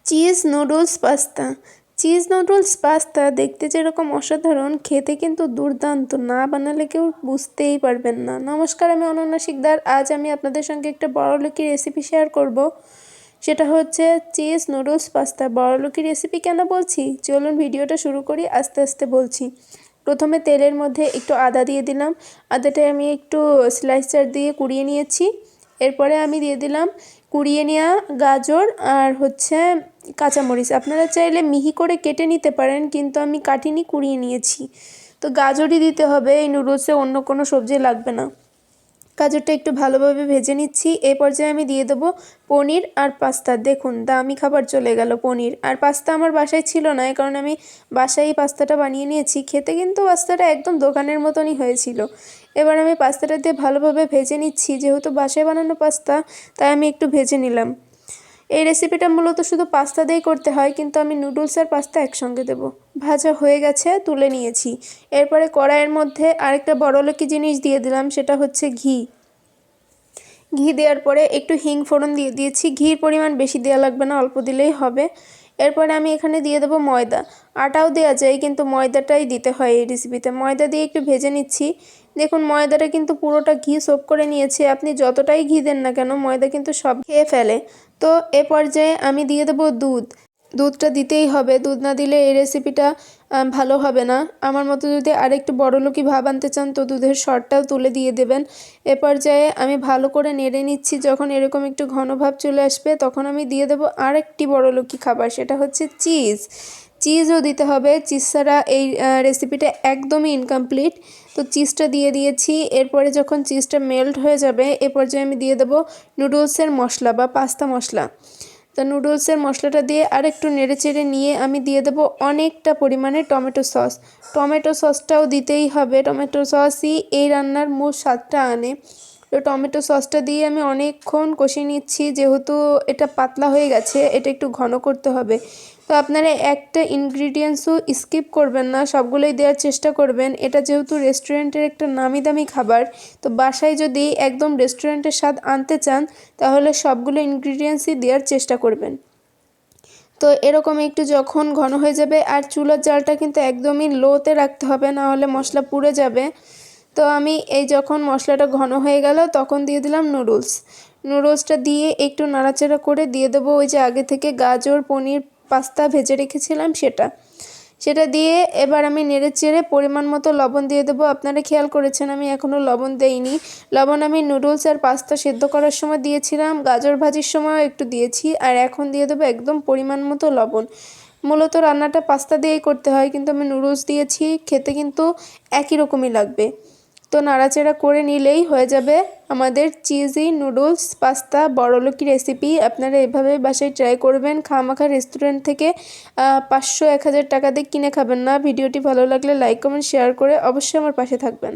Cheese noodles pasta. Cheese noodles pasta দেখতে যেরকম অসাধারণ, খেতে কিন্তু দুর্দান্ত। না বানালে কেউ বুঝতেই পারবেন না। নমস্কার, আমি অনন্যা শিকদার। আজ আমি আপনাদের সঙ্গে একটা বড়লোকি রেসিপি শেয়ার করব। সেটা হচ্ছে চিজ নুডলস পাস্তা। বড়লোকি রেসিপি কেন বলছি, চলুন ভিডিওটা শুরু করি। আস্তে আস্তে বলছি। প্রথমে তেলের মধ্যে একটু আদা দিয়ে দিলাম। আদাটা আমি একটু স্লাইসার দিয়ে কুড়িয়ে নিয়েছি। এরপরে আমি দিয়ে দিলাম কুড়িয়ে নেওয়া গাজর আর হচ্ছে কাঁচামরিচ। আপনারা চাইলে মিহি করে কেটে নিতে পারেন, কিন্তু আমি কাটিনি, কুড়িয়ে নিয়েছি। তো গাজরই দিতে হবে, এই নুডলসে অন্য কোনো সবজি লাগবে না। গাজরটা একটু ভালোভাবে ভেজে নিচ্ছি। এই পর্যায়ে আমি দিয়ে দেবো পনির আর পাস্তা। দেখুন, দামি খাবার চলে গেল। পনির আর পাস্তা আমার বাসায় ছিল না, কারণ আমি বাসায় পাস্তাটা বানিয়ে নিয়েছি। খেতে কিন্তু পাস্তাটা একদম দোকানের মতনই হয়েছিল। এবার আমি পাস্তাটা দিয়ে ভালোভাবে ভেজে নিচ্ছি। যেহেতু বাসায় বানানো পাস্তা, তাই আমি একটু ভেজে নিলাম। এই রেসিপিটা মূলত শুধু পাস্তা দিয়েই করতে হয়, কিন্তু আমি নুডলস আর পাস্তা একসঙ্গে দেব। ভাজা হয়ে গেছে, তুলে নিয়েছি। এরপরে কড়াইয়ের মধ্যে আরেকটা বড়লোকি জিনিস দিয়ে দিলাম, সেটা হচ্ছে ঘি। ঘি দেওয়ার পরে একটু হিং ফোড়ন দিয়ে দিয়েছি। ঘির পরিমাণ বেশি দেওয়া লাগবে না, অল্প দিলেই হবে। এরপরে আমি এখানে দিয়ে দেবো ময়দা। আটাও দেওয়া যায়, কিন্তু ময়দাটাই দিতে হয় এই রেসিপিতে। ময়দা দিয়ে একটু ভেজে নিচ্ছি। দেখুন, ময়দাটা কিন্তু পুরোটা ঘি সোক করে নিয়েছে। আপনি যতটাই ঘি দেন না কেন, ময়দা কিন্তু সব খেয়ে ফেলে। তো এ পর্যায়ে আমি দিয়ে দেবো দুধ। দুধটা দিতেই হবে, দুধ না দিলে এই রেসিপিটা ভালো হবে না। আমার মতো যদি আরেকটু বড়লোকি ভাব আনতে চান, তো দুধের সরটাও তুলে দিয়ে দেবেন। এ পর্যায়ে আমি ভালো করে নেড়ে নিচ্ছি। যখন এরকম একটু ঘন ভাব চলে আসবে, তখন আমি দিয়ে দেবো আরেকটি বড়লোকি খাবার, সেটা হচ্ছে চিজ। চিজও দিতে হবে। চিজ ছাড়া এই রেসিপিটা একদমই ইনকমপ্লিট। তো চিজটা দিয়ে দিয়েছি। এরপরে যখন চিজটা মেল্ট হয়ে যাবে, এ পর্যায়ে আমি দিয়ে দেবো নুডলসের মশলা বা পাস্তা মশলা। তো নুডলসের মশলাটা দিয়ে আরেকটু নেড়েচেড়ে নিয়ে আমি দিয়ে দেবো অনেকটা পরিমাণে টমেটো সস। টমেটো সসটাও দিতেই হবে। টমেটো সসই এই রান্নার মূল স্বাদটা আনে। তো টমেটো সসটা দিয়ে আমি অনেকক্ষণ কষিয়ে নিচ্ছি। যেহেতু এটা পাতলা হয়ে গেছে, এটা একটু ঘন করতে হবে। তো আপনারা একটা ইনগ্রিডিয়েন্টসও স্কিপ করবেন না, সবগুলোই দেওয়ার চেষ্টা করবেন। এটা যেহেতু রেস্টুরেন্টের একটা নামি দামি খাবার, তো বাসায় যদি একদম রেস্টুরেন্টের স্বাদ আনতে চান, তাহলে সবগুলো ইনগ্রিডিয়েন্টসই দেওয়ার চেষ্টা করবেন। তো এরকম একটু যখন ঘন হয়ে যাবে, আর চুলার জালটা কিন্তু একদমই লোতে রাখতে হবে, না হলে মশলা পুড়ে যাবে। তো আমি এই যখন মশলাটা ঘন হয়ে গেল, তখন দিয়ে দিলাম নুডলস। নুডলসটা দিয়ে একটু নাড়াচাড়া করে দিয়ে দেবো ওই যে আগে থেকে গাজর, পনির, পাস্তা ভেজে রেখেছিলাম সেটা দিয়ে এবার আমি নেড়েচেড়ে পরিমাণ মতো লবণ দিয়ে দেবো। আপনারা খেয়াল করেছেন আমি এখনও লবণ দেইনি। লবণ আমি নুডলস আর পাস্তা সেদ্ধ করার সময় দিয়েছিলাম, গাজর ভাজির সময়ও একটু দিয়েছি, আর এখন দিয়ে দেবো একদম পরিমাণ মতো লবণ। মূলত রান্নাটা পাস্তা দিয়েই করতে হয়, কিন্তু আমি নুডলস দিয়েছি, খেতে কিন্তু একই রকমই লাগবে। তো নাড়াচাড়া করে নিলেই হয়ে যাবে আমাদের চিজি নুডলস পাস্তা বড়লোকি রেসিপি। আপনারা এভাবে বাসায় ট্রাই করবেন। খামাখা রেস্টুরেন্ট থেকে 500-1000 টাকা দিয়ে কিনে খাবেন না। ভিডিওটি ভালো লাগলে লাইক, কমেন্ট, শেয়ার করে অবশ্যই আমার পাশে থাকবেন।